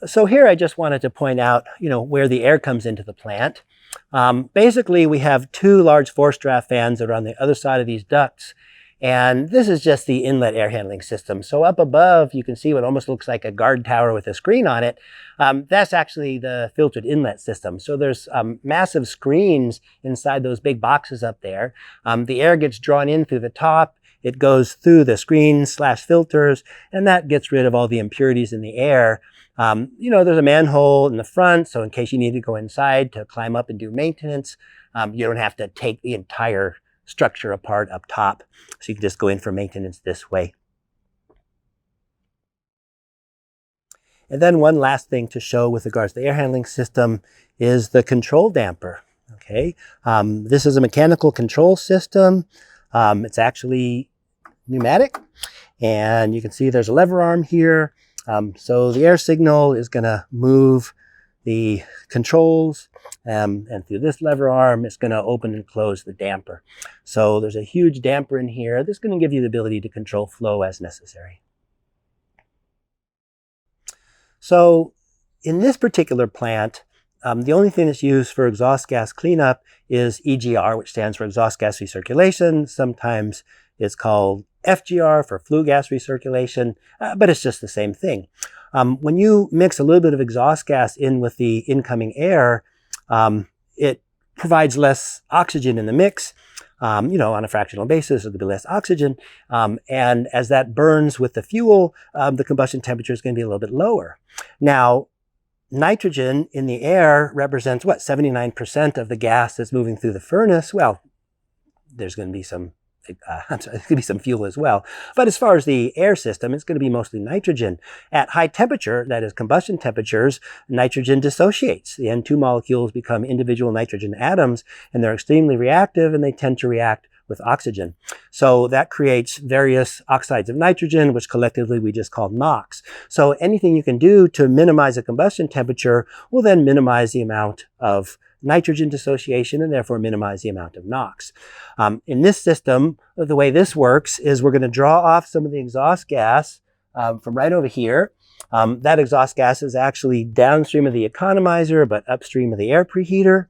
So here I just wanted to point out, where the air comes into the plant. Basically, we have two large forced draft fans that are on the other side of these ducts. And this is just the inlet air handling system. So up above, you can see what almost looks like a guard tower with a screen on it. That's actually the filtered inlet system. So there's massive screens inside those big boxes up there. The air gets drawn in through the top. It goes through the screens/filters, and that gets rid of all the impurities in the air. There's a manhole in the front, so in case you need to go inside to climb up and do maintenance, you don't have to take the entire structure apart up top. So you can just go in for maintenance this way. And then one last thing to show with regards to the air handling system is the control damper. Okay, this is a mechanical control system. It's actually pneumatic, and you can see there's a lever arm here. So the air signal is going to move the controls, and through this lever arm, it's going to open and close the damper. So there's a huge damper in here. This is going to give you the ability to control flow as necessary. So in this particular plant, the only thing that's used for exhaust gas cleanup is EGR, which stands for exhaust gas recirculation. Sometimes it's called FGR for flue gas recirculation, but it's just the same thing. When you mix a little bit of exhaust gas in with the incoming air, it provides less oxygen in the mix. On a fractional basis, there'll be less oxygen. And as that burns with the fuel, the combustion temperature is going to be a little bit lower. Now, nitrogen in the air represents 79% of the gas that's moving through the furnace. Well, there's going to be some there's going to be some fuel as well. But as far as the air system, it's going to be mostly nitrogen. At high temperature, that is combustion temperatures, nitrogen dissociates. The N2 molecules become individual nitrogen atoms, and they're extremely reactive, and they tend to react with oxygen. So that creates various oxides of nitrogen, which collectively we just call NOx. So anything you can do to minimize the combustion temperature will then minimize the amount of nitrogen dissociation and therefore minimize the amount of NOx. In this system, the way this works is we're going to draw off some of the exhaust gas from right over here. That exhaust gas is actually downstream of the economizer, but upstream of the air preheater.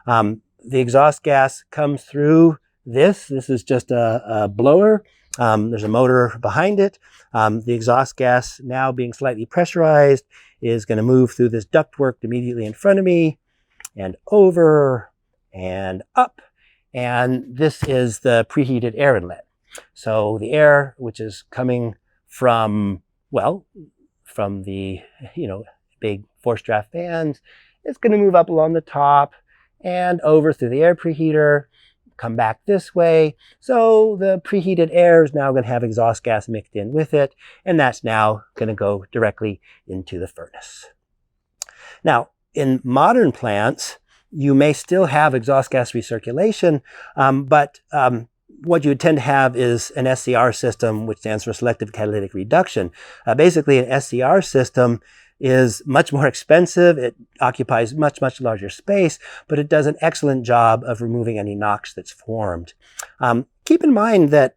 The exhaust gas comes through this. This is just a blower. There's a motor behind it. The exhaust gas, now being slightly pressurized, is going to move through this ductwork immediately in front of me, and over and up. And this is the preheated air inlet. So the air, which is coming from the, big forced draft fans, it's going to move up along the top and over through the air preheater, come back this way. So the preheated air is now going to have exhaust gas mixed in with it, and that's now going to go directly into the furnace. Now, in modern plants, you may still have exhaust gas recirculation, but what you would tend to have is an SCR system, which stands for selective catalytic reduction. Basically, an SCR system is much more expensive. It occupies much, much larger space, but it does an excellent job of removing any NOx that's formed. Keep in mind that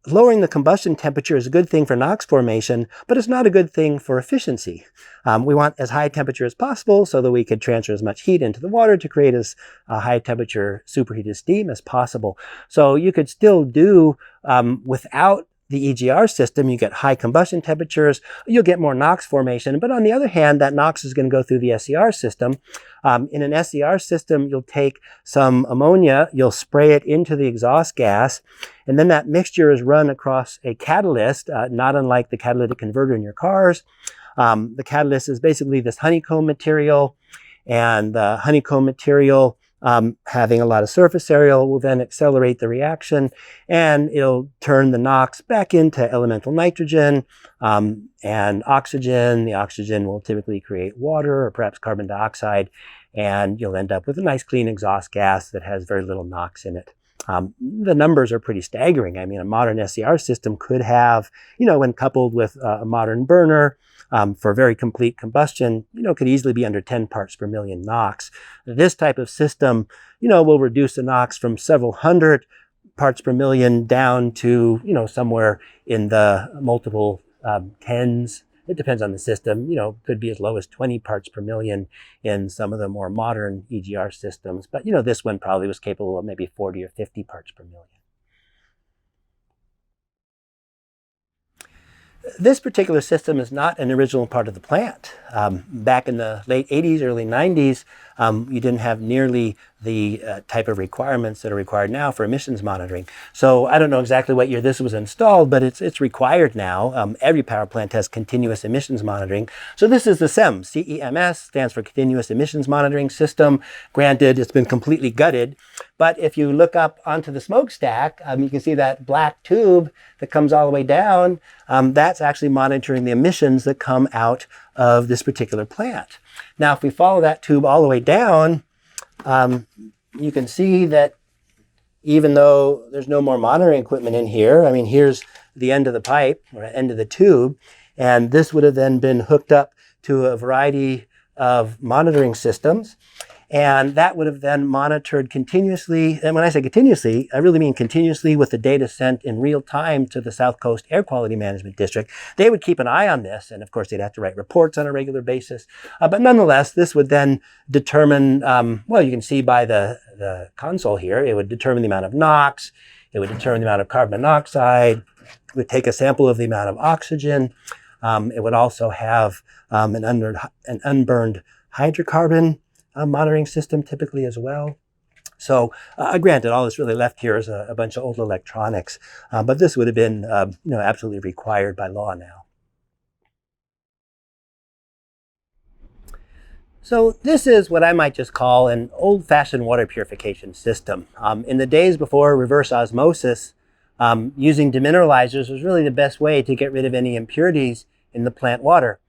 lowering the combustion temperature is a good thing for NOx formation, but it's not a good thing for efficiency. We want as high temperature as possible so that we could transfer as much heat into the water to create as high temperature superheated steam as possible. So you could still do without the EGR system, you get high combustion temperatures, you'll get more NOx formation. But on the other hand, that NOx is going to go through the SCR system. In an SCR system, you'll take some ammonia, you'll spray it into the exhaust gas, and then that mixture is run across a catalyst, not unlike the catalytic converter in your cars. The catalyst is basically this honeycomb material, and the honeycomb material having a lot of surface area will then accelerate the reaction, and it'll turn the NOx back into elemental nitrogen and oxygen. The oxygen will typically create water or perhaps carbon dioxide, and you'll end up with a nice clean exhaust gas that has very little NOx in it. The numbers are pretty staggering. I mean, a modern SCR system could have, when coupled with a modern burner, for very complete combustion, could easily be under 10 parts per million NOx. This type of system, will reduce the NOx from several hundred parts per million down to, somewhere in the multiple tens It depends on the system. Could be as low as 20 parts per million in some of the more modern EGR systems. But, this one probably was capable of maybe 40 or 50 parts per million. This particular system is not an original part of the plant. Back in the late 80s, early 90s, you didn't have nearly the type of requirements that are required now for emissions monitoring. So I don't know exactly what year this was installed, but it's required now. Every power plant has continuous emissions monitoring. So this is the CEMS. CEMS stands for Continuous Emissions Monitoring System. Granted, it's been completely gutted. But if you look up onto the smokestack, you can see that black tube that comes all the way down. That's actually monitoring the emissions that come out of this particular plant. Now, if we follow that tube all the way down, you can see that even though there's no more monitoring equipment in here, here's the end of the pipe or end of the tube, and this would have then been hooked up to a variety of monitoring systems. And that would have then monitored continuously. And when I say continuously, I really mean continuously with the data sent in real time to the South Coast Air Quality Management District. They would keep an eye on this. And of course, they'd have to write reports on a regular basis. But nonetheless, this would then determine, well, you can see by the console here, it would determine the amount of NOx. It would determine the amount of carbon monoxide. It would take a sample of the amount of oxygen. It would also have an unburned hydrocarbon monitoring system typically as well. So granted, all that's really left here is a bunch of old electronics, but this would have been absolutely required by law now. So this is what I might just call an old-fashioned water purification system. In the days before reverse osmosis, using demineralizers was really the best way to get rid of any impurities in the plant water.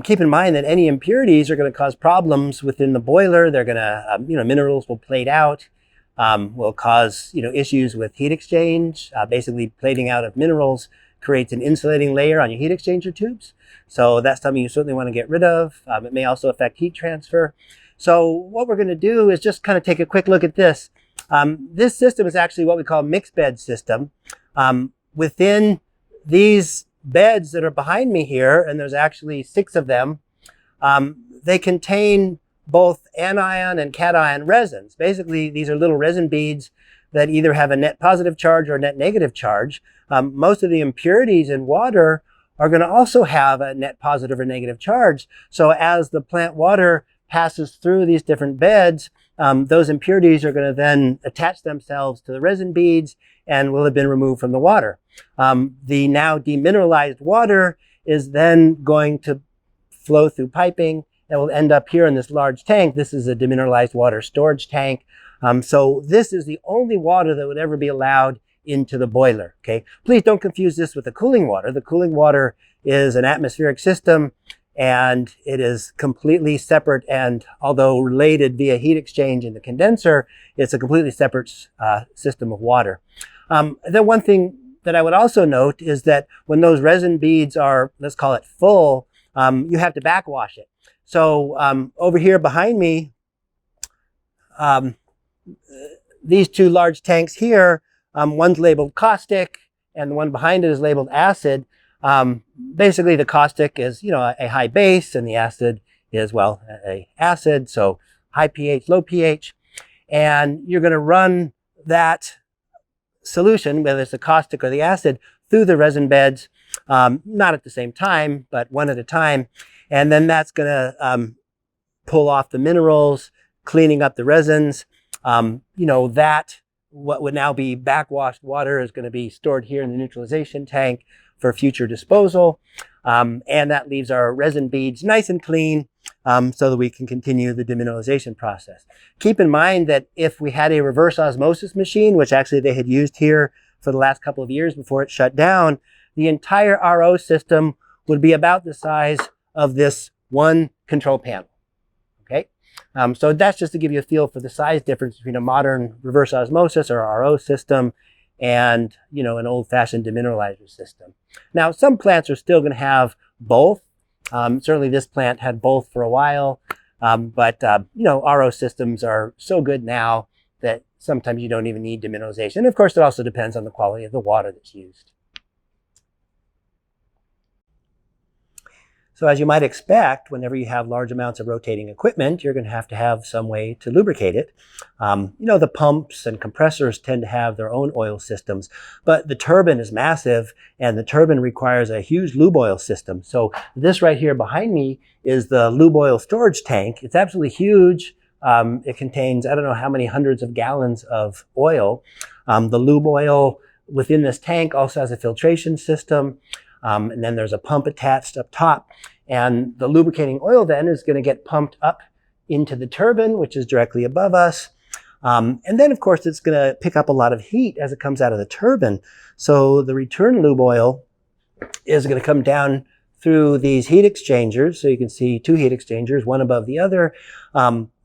Keep in mind that any impurities are going to cause problems within the boiler. They're going to, minerals will plate out, will cause, issues with heat exchange. Basically, plating out of minerals creates an insulating layer on your heat exchanger tubes. So that's something you certainly want to get rid of. It may also affect heat transfer. So what we're going to do is just kind of take a quick look at this. This system is actually what we call a mixed bed system. Within these beds that are behind me here, and there's actually 6 of them, they contain both anion and cation resins. Basically, these are little resin beads that either have a net positive charge or a net negative charge. Most of the impurities in water are going to also have a net positive or negative charge. So as the plant water passes through these different beds, those impurities are going to then attach themselves to the resin beads and will have been removed from the water. The now demineralized water is then going to flow through piping and will end up here in this large tank. This is a demineralized water storage tank. So this is the only water that would ever be allowed into the boiler. Okay, please don't confuse this with the cooling water. The cooling water is an atmospheric system, and it is completely separate, and although related via heat exchange in the condenser, it's a completely separate system of water. The one thing that I would also note is that when those resin beads are, let's call it full, you have to backwash it. So over here behind me, these 2 large tanks here, one's labeled caustic and the one behind it is labeled acid. Basically the caustic is, a high base, and the acid is, well, a acid, so high pH, low pH. And you're going to run that solution, whether it's the caustic or the acid, through the resin beds, not at the same time, but one at a time. And then that's going to pull off the minerals, cleaning up the resins. That what would now be backwashed water is going to be stored here in the neutralization tank for future disposal. And that leaves our resin beads nice and clean so that we can continue the demineralization process. Keep in mind that if we had a reverse osmosis machine, which actually they had used here for the last couple of years before it shut down, the entire RO system would be about the size of this one control panel. Okay, so that's just to give you a feel for the size difference between a modern reverse osmosis or RO system and, an old-fashioned demineralizer system. Now, some plants are still going to have both. Certainly this plant had both for a while, but RO systems are so good now that sometimes you don't even need demineralization. Of course, it also depends on the quality of the water that's used. So as you might expect, whenever you have large amounts of rotating equipment, you're going to have some way to lubricate it. The pumps and compressors tend to have their own oil systems, but the turbine is massive, and the turbine requires a huge lube oil system. So this right here behind me is the lube oil storage tank. It's absolutely huge. It contains, I don't know how many hundreds of gallons of oil. The lube oil within this tank also has a filtration system. And then there's a pump attached up top. And the lubricating oil then is going to get pumped up into the turbine, which is directly above us. And then, of course, it's going to pick up a lot of heat as it comes out of the turbine. So the return lube oil is going to come down through these heat exchangers. So you can see two heat exchangers, one above the other.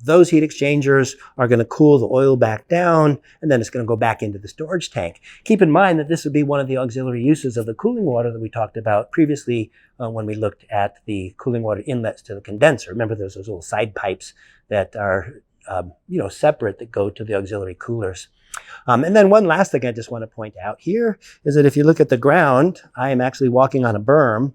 Those heat exchangers are going to cool the oil back down, and then it's going to go back into the storage tank. Keep in mind that this would be one of the auxiliary uses of the cooling water that we talked about previously when we looked at the cooling water inlets to the condenser. Remember, there's those little side pipes that are separate that go to the auxiliary coolers. And then one last thing I just want to point out here is that if you look at the ground, I am actually walking on a berm.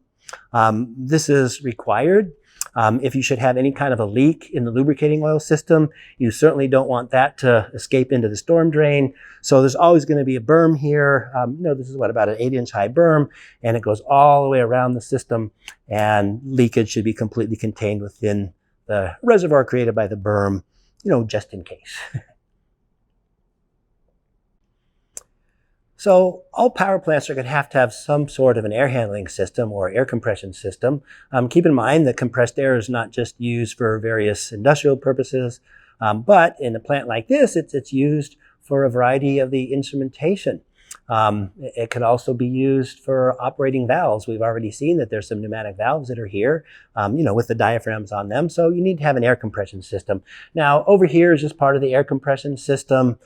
This is required. If you should have any kind of a leak in the lubricating oil system, you certainly don't want that to escape into the storm drain. So there's always going to be a berm here. This is about an 8-inch high berm, and it goes all the way around the system, and leakage should be completely contained within the reservoir created by the berm, just in case. So all power plants are going to have some sort of an air handling system or air compression system. Keep in mind that compressed air is not just used for various industrial purposes, but in a plant like this, it's used for a variety of the instrumentation. It could also be used for operating valves. We've already seen that there's some pneumatic valves that are here, with the diaphragms on them. So you need to have an air compression system. Now, over here is just part of the air compression system.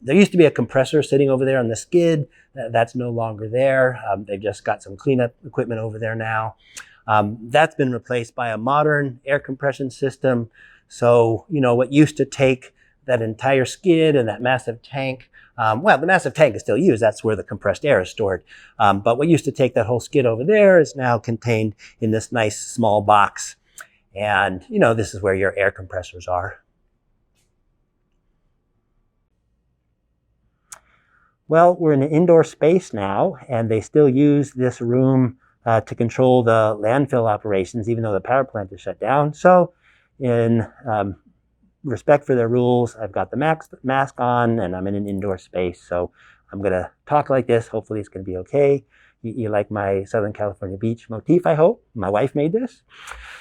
There used to be a compressor sitting over there on the skid. That's no longer there. They've just got some cleanup equipment over there now. That's been replaced by a modern air compression system. So, what used to take that entire skid and that massive tank, the massive tank is still used. That's where the compressed air is stored. But what used to take that whole skid over there is now contained in this nice small box. And, this is where your air compressors are. Well, we're in an indoor space now, and they still use this room to control the landfill operations, even though the power plant is shut down. So in respect for their rules, I've got the mask on, and I'm in an indoor space. So I'm going to talk like this. Hopefully it's going to be okay. You like my Southern California beach motif, I hope. My wife made this.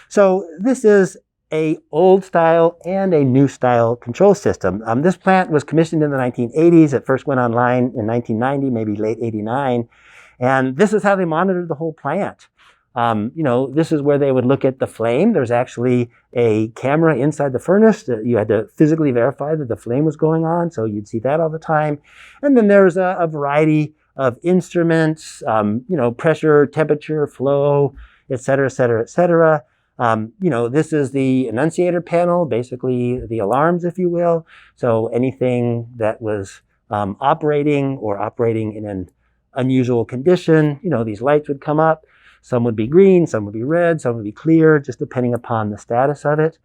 So this is a old style and a new style control system. This plant was commissioned in the 1980s. It first went online in 1990, maybe late 89. And this is how they monitored the whole plant. This is where they would look at the flame. There's actually a camera inside the furnace that you had to physically verify that the flame was going on. So you'd see that all the time. And then there's a variety of instruments, pressure, temperature, flow, et cetera, et cetera, et cetera. This is the annunciator panel, basically the alarms, if you will. So anything that was operating in an unusual condition, these lights would come up. Some would be green, some would be red, some would be clear, just depending upon the status of it.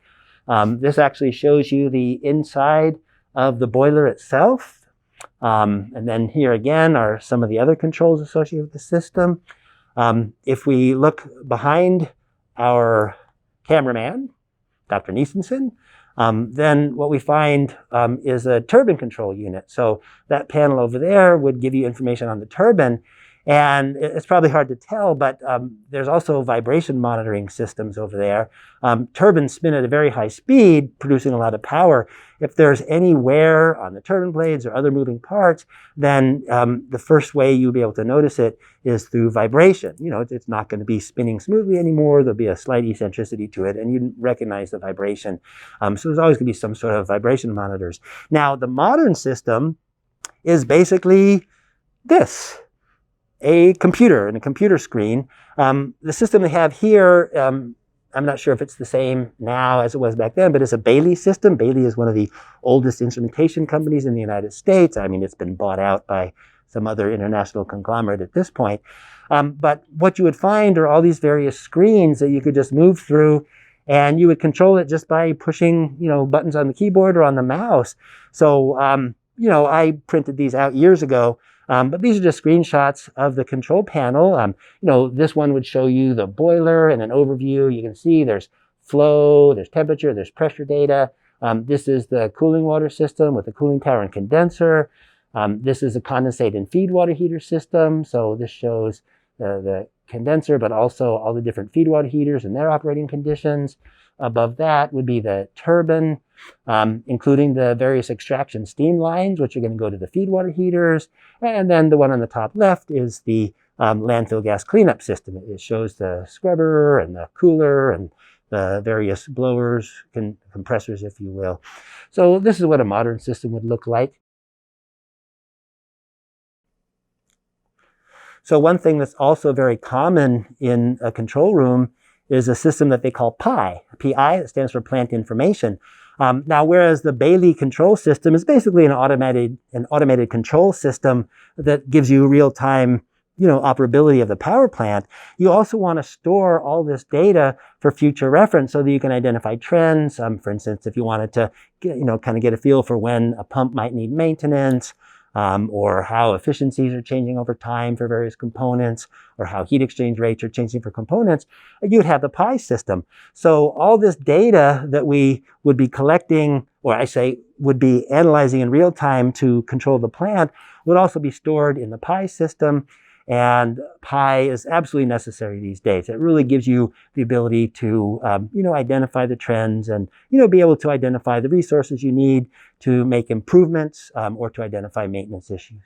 This actually shows you the inside of the boiler itself. And then here again are some of the other controls associated with the system. If we look behind our cameraman, Dr. Nissenson, then what we find is a turbine control unit. So that panel over there would give you information on the turbine. And it's probably hard to tell, but there's also vibration monitoring systems over there. Turbines spin at a very high speed, producing a lot of power. If there's any wear on the turbine blades or other moving parts, then the first way you'll be able to notice it is through vibration. It's not going to be spinning smoothly anymore. There'll be a slight eccentricity to it, and you recognize the vibration. So there's always going to be some sort of vibration monitors. Now, the modern system is basically this. A computer and a computer screen. The system they have here, I'm not sure if it's the same now as it was back then, but it's a Bailey system. Bailey is one of the oldest instrumentation companies in the United States. I mean, it's been bought out by some other international conglomerate at this point. But what you would find are all these various screens that you could just move through, and you would control it just by pushing, buttons on the keyboard or on the mouse. So, I printed these out years ago, but these are just screenshots of the control panel. This one would show you the boiler and an overview. You can see there's flow, there's temperature, there's pressure data. This is the cooling water system with the cooling tower and condenser. This is a condensate and feed water heater system. So this shows the condenser, but also all the different feed water heaters and their operating conditions. Above that would be the turbine, including the various extraction steam lines, which are going to go to the feed water heaters. And then the one on the top left is the landfill gas cleanup system. It shows the scrubber and the cooler and the various blowers, compressors, if you will. So this is what a modern system would look like. So one thing that's also very common in a control room is a system that they call PI. PI, that stands for Plant Information. Now, whereas the Bailey control system is basically an automated control system that gives you real-time, operability of the power plant, you also want to store all this data for future reference so that you can identify trends. For instance, if you wanted to, kind of get a feel for when a pump might need maintenance, or how efficiencies are changing over time for various components, or how heat exchange rates are changing for components, you'd have the PI system. So all this data that we would be collecting, or I say would be analyzing in real time to control the plant, would also be stored in the PI system. And PI is absolutely necessary these days. It really gives you the ability to, identify the trends and, be able to identify the resources you need to make improvements or to identify maintenance issues.